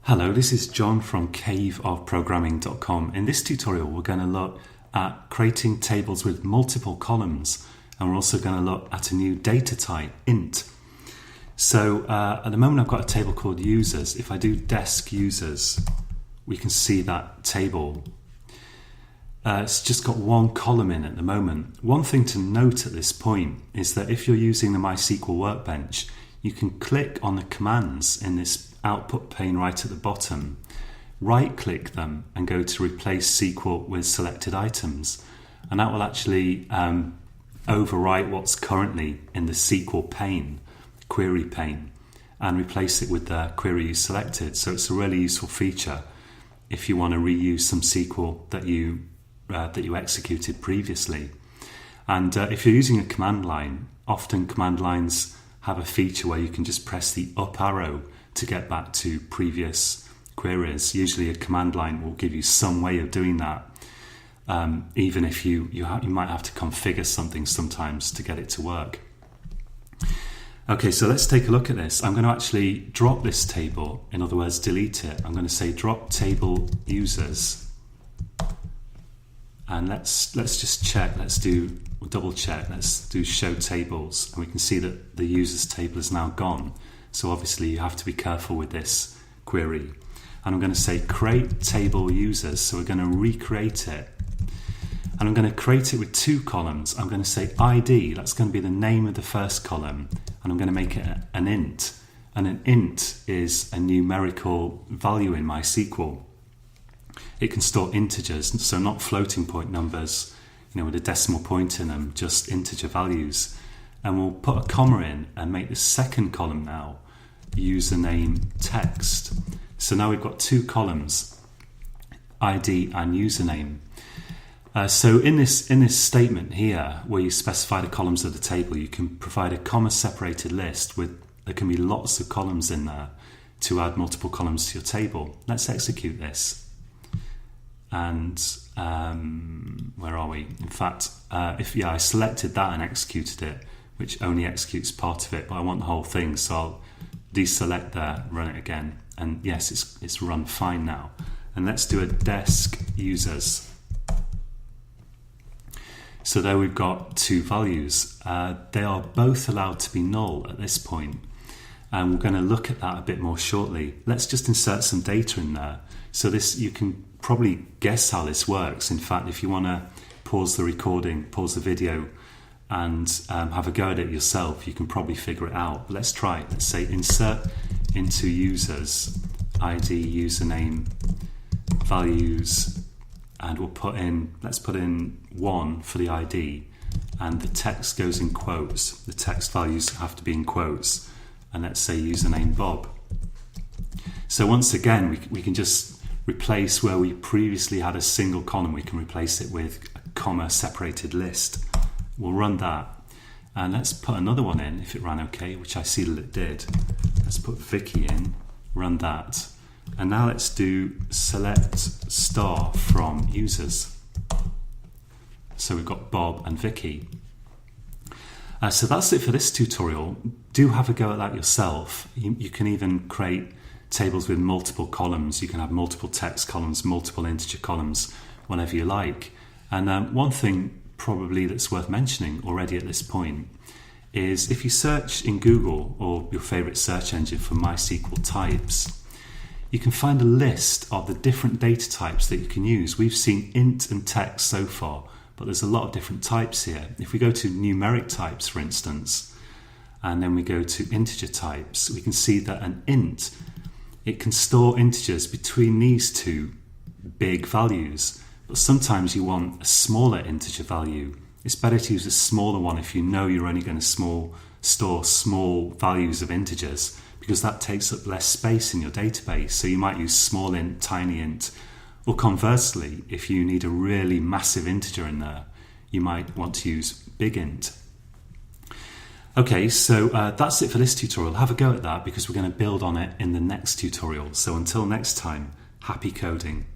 Hello, this is John from caveofprogramming.com. In this tutorial, we're going to look at creating tables with multiple columns, and we're also going to look at a new data type, int. So at the moment, I've got a table called users. If I do desk users, we can see that table. It's just got one column in at the moment. One thing to note at this point is that if you're using the MySQL workbench, you can click on the commands in this output pane right at the bottom, right click them and go to replace SQL with selected items, and that will actually overwrite what's currently in the SQL pane, query pane, and replace it with the query you selected. So it's a really useful feature if you want to reuse some SQL that you executed previously. And if you're using a command line, often command lines have a feature where you can just press the up arrow to get back to previous queries. Usually a command line will give you some way of doing that, even if you might have to configure something sometimes to get it to work. Okay, so let's take a look at this. I'm going to actually drop this table, in other words delete it. I'm going to say drop table users, and let's just check, let's do double check, let's do show tables, and we can see that the users table is now gone. So obviously you have to be careful with this query. And I'm going to say create table users. So we're going to recreate it. And I'm going to create it with two columns. I'm going to say ID, that's going to be the name of the first column. And I'm going to make it an int. And an int is a numerical value in MySQL. It can store integers, so not floating point numbers, with a decimal point in them, just integer values. And we'll put a comma in and make the second column now username text. So now we've got two columns, ID and username. So in this statement here, where you specify the columns of the table, you can provide a comma separated list with there can be lots of columns in there to add multiple columns to your table. Let's execute this. And where are we? In fact, I selected that and executed it, which only executes part of it, but I want the whole thing, so I'll deselect there, run it again, and yes, it's run fine now. And let's do a desk users. So there we've got two values. They are both allowed to be null at this point, and we're going to look at that a bit more shortly. Let's just insert some data in there. So this, you can probably guess how this works. In fact, if you want to pause the recording, pause the video, and have a go at it yourself, you can probably figure it out. But let's try it. Let's say insert into users, ID, username, values, and let's put in 1 for the ID, and the text goes in quotes. The text values have to be in quotes, and let's say username Bob. So once again, we can just replace where we previously had a single column, we can replace it with a comma separated list. We'll run that, and let's put another one in if it ran okay, which I see that it did. Let's put Vicky in, run that, and now let's do select star from users. So we've got Bob and Vicky. So that's it for this tutorial. Do have a go at that yourself. You can even create tables with multiple columns. You can have multiple text columns, multiple integer columns, whatever you like. And one thing probably that's worth mentioning already at this point is if you search in Google or your favorite search engine for MySQL types, you can find a list of the different data types that you can use. We've seen int and text so far, but there's a lot of different types here. If we go to numeric types, for instance, and then we go to integer types, we can see that an int, it can store integers between these two big values. But sometimes you want a smaller integer value. It's better to use a smaller one if you know you're only going to store small values of integers, because that takes up less space in your database. So you might use small int, tiny int, or conversely, if you need a really massive integer in there, you might want to use big int. Okay, so that's it for this tutorial. Have a go at that because we're going to build on it in the next tutorial. So until next time, happy coding.